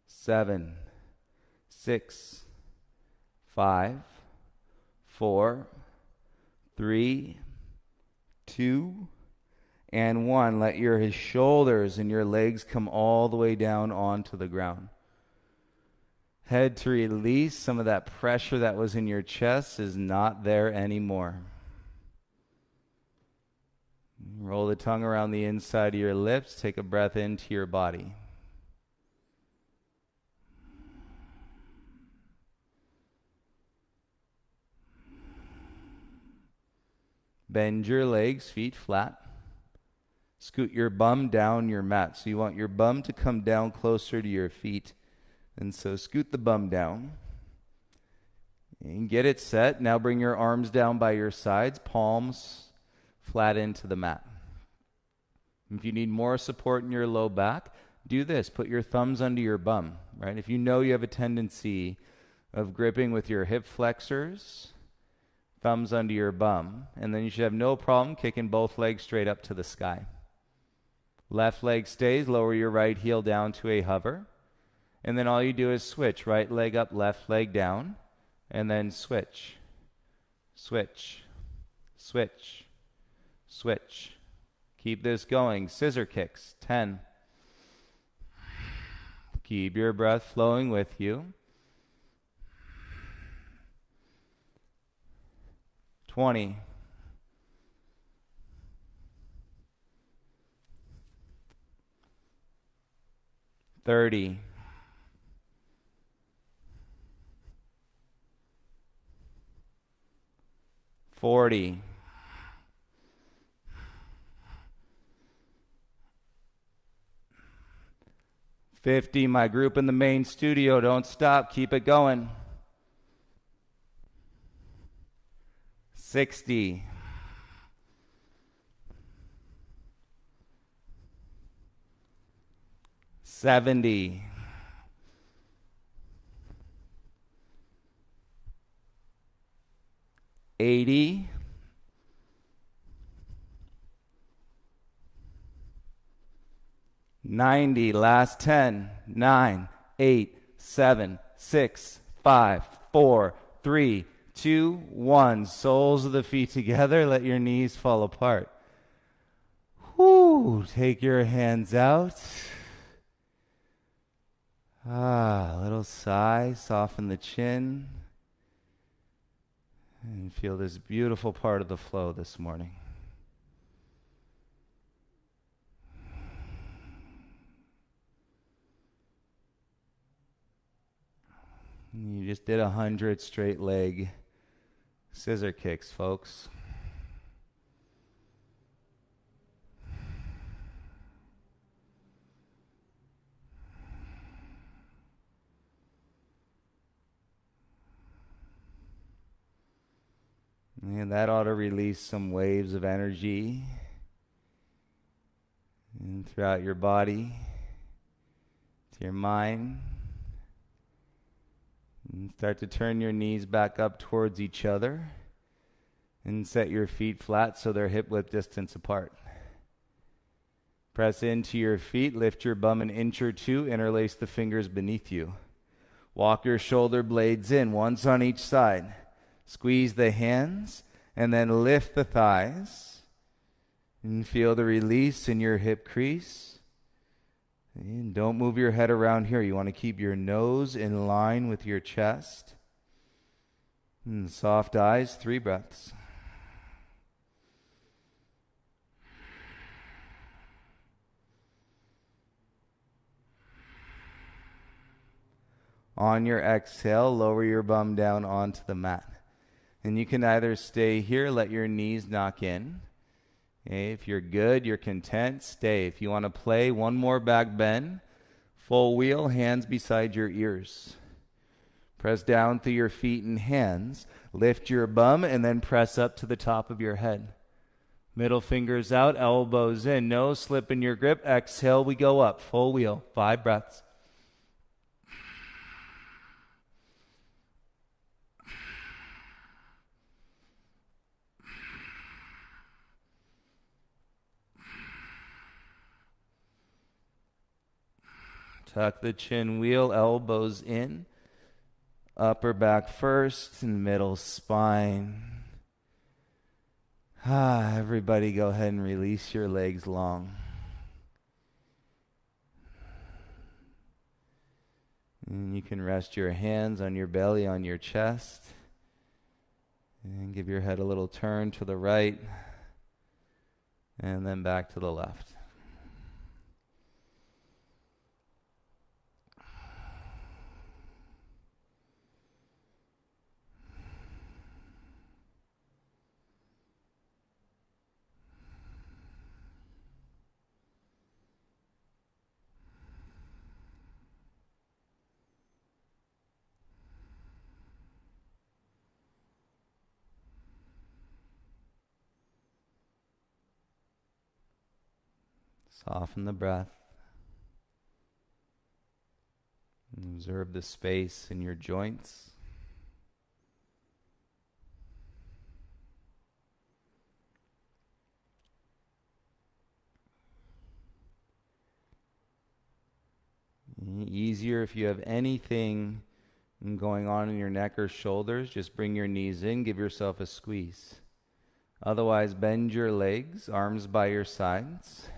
7, 6, 5, 4, 3, 2, and 1. Let your shoulders and your legs come all the way down onto the ground. Head to release. Some of that pressure that was in your chest is not there anymore. Roll the tongue around the inside of your lips. Take a breath into your body. Bend your legs, feet flat. Scoot your bum down your mat. So you want your bum to come down closer to your feet. And so scoot the bum down. And get it set. Now bring your arms down by your sides, palms flat into the mat. If you need more support in your low back, do this. Put your thumbs under your bum, right? If you know you have a tendency of gripping with your hip flexors, thumbs under your bum, and then you should have no problem kicking both legs straight up to the sky. Left leg stays. Lower your right heel down to a hover. And then all you do is switch. Right leg up, left leg down. And then switch. Switch. Switch. Switch. Keep this going. Scissor kicks. 10. Keep your breath flowing with you. 20. 30. 40. 50. My group in the main studio, don't stop, keep it going. 60. 70, 80, 90, last 10, 9, 8, 7, 6, 5, 4, 3, 2, 1. Soles of the feet together. Let your knees fall apart. Whoo, take your hands out. A little sigh, soften the chin, and feel this beautiful part of the flow this morning. You just did 100 straight leg scissor kicks, folks. And that ought to release some waves of energy and throughout your body, to your mind. And start to turn your knees back up towards each other and set your feet flat so they're hip width distance apart. Press into your feet, lift your bum an inch or two, interlace the fingers beneath you. Walk your shoulder blades in, once on each side. Squeeze the hands and then lift the thighs and feel the release in your hip crease. And don't move your head around here. You want to keep your nose in line with your chest. And soft eyes, 3 breaths. On your exhale, lower your bum down onto the mat. And you can either stay here, let your knees knock in. Okay, if you're good, you're content, stay. If you want to play, one more back bend. Full wheel, hands beside your ears. Press down through your feet and hands. Lift your bum and then press up to the top of your head. Middle fingers out, elbows in. No slip in your grip. Exhale, we go up. Full wheel, 5 breaths. Tuck the chin wheel, elbows in. Upper back first and middle spine. Everybody go ahead and release your legs long. And you can rest your hands on your belly, on your chest. And give your head a little turn to the right. And then back to the left. Soften the breath. Observe the space in your joints. Easier if you have anything going on in your neck or shoulders, just bring your knees in, give yourself a squeeze. Otherwise, bend your legs, arms by your sides.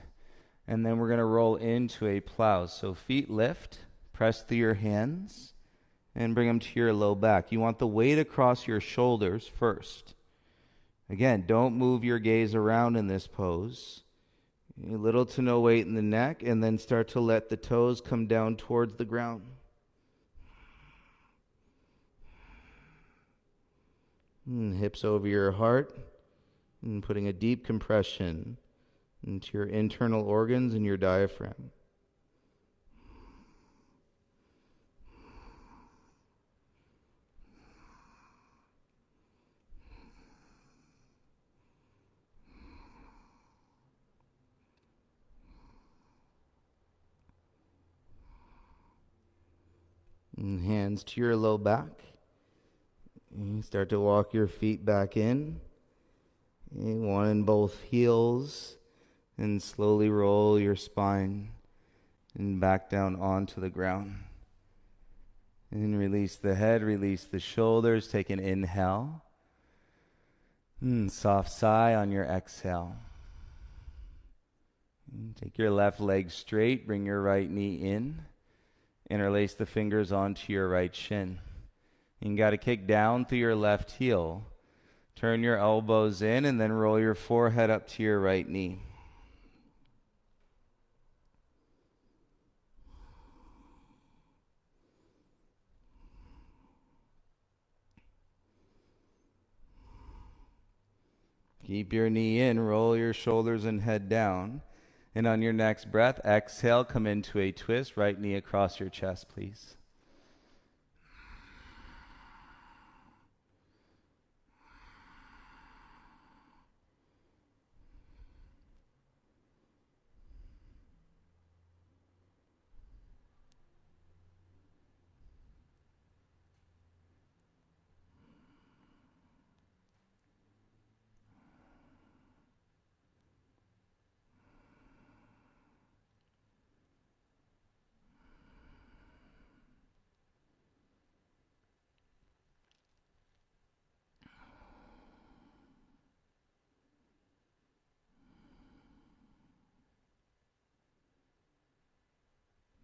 And then we're going to roll into a plow. So feet lift, press through your hands, and bring them to your low back. You want the weight across your shoulders first. Again, don't move your gaze around in this pose. Little to no weight in the neck, and then start to let the toes come down towards the ground. Hips over your heart, and putting a deep compression into your internal organs and your diaphragm. And hands to your low back. And start to walk your feet back in. And one in both heels. And slowly roll your spine and back down onto the ground. And release the head, release the shoulders. Take an inhale. And soft sigh on your exhale. And take your left leg straight, bring your right knee in. Interlace the fingers onto your right shin. You got to kick down through your left heel. Turn your elbows in and then roll your forehead up to your right knee. Keep your knee in, roll your shoulders and head down. And on your next breath, exhale, come into a twist. Right knee across your chest, please.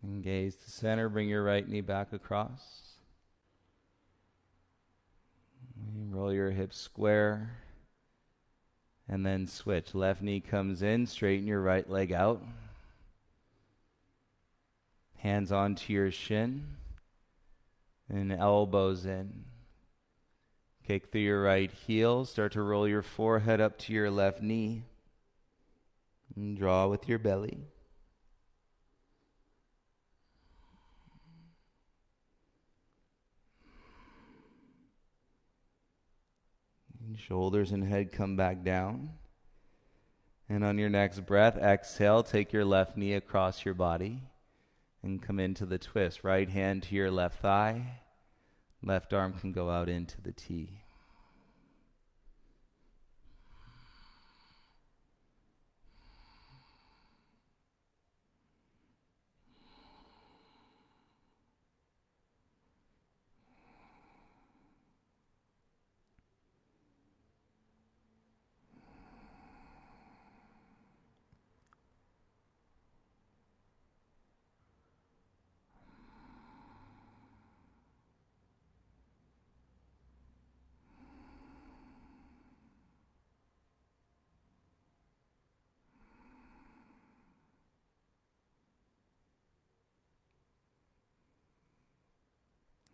And gaze to center, bring your right knee back across. Roll your hips square. And then switch. Left knee comes in, straighten your right leg out. Hands onto your shin. And elbows in. Kick through your right heel. Start to roll your forehead up to your left knee. And draw with your belly. And shoulders and head come back down. And on your next breath, exhale, take your left knee across your body and come into the twist. Right hand to your left thigh. Left arm can go out into the T.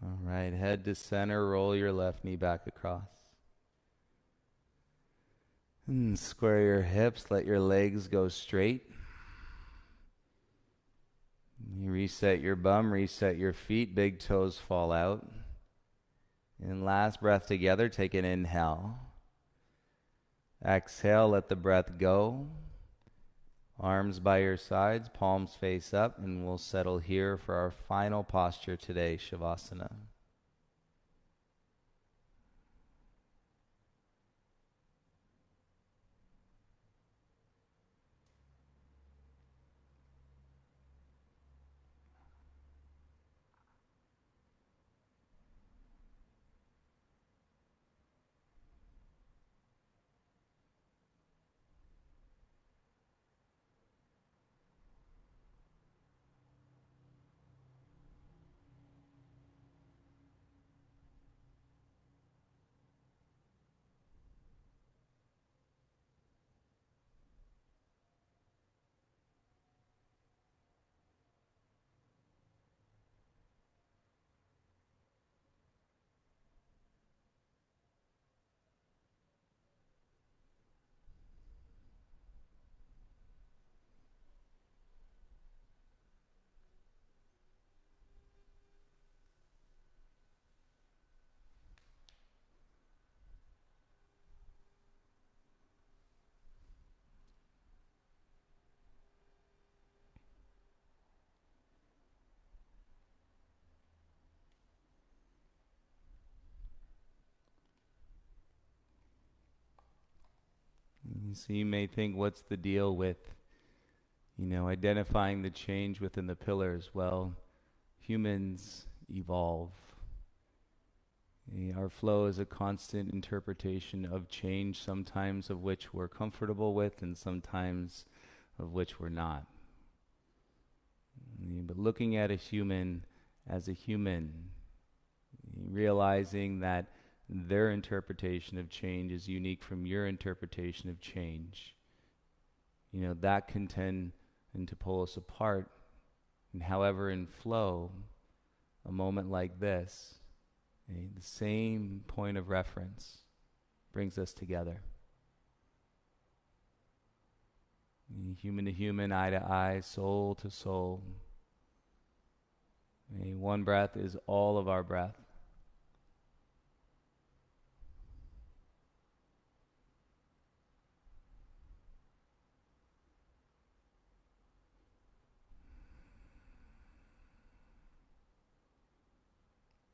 All right, head to center, roll your left knee back across. And square your hips, let your legs go straight. You reset your bum, reset your feet, big toes fall out. And last breath together, take an inhale. Exhale, let the breath go. Arms by your sides, palms face up, and we'll settle here for our final posture today, Shavasana. So you may think, what's the deal with, identifying the change within the pillars? Well, humans evolve. Our flow is a constant interpretation of change, sometimes of which we're comfortable with and sometimes of which we're not. But looking at a human as a human, realizing that their interpretation of change is unique from your interpretation of change, that can tend to pull us apart. And however, in flow, a moment like this, the same point of reference brings us together. Human to human, eye to eye, soul to soul. One breath is all of our breath.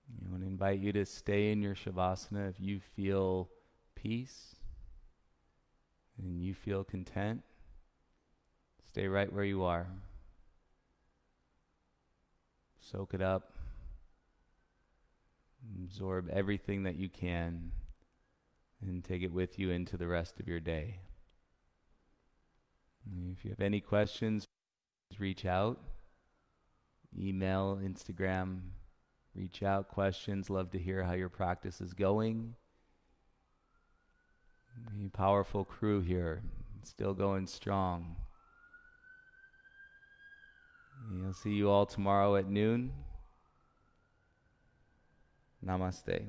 I want to invite you to stay in your Shavasana if you feel peace and you feel content. Stay right where you are. Soak it up. Absorb everything that you can and take it with you into the rest of your day. If you have any questions, reach out. Email, Instagram, reach out, questions. Love to hear how your practice is going. Powerful crew here, still going strong. I'll see you all tomorrow at noon. Namaste.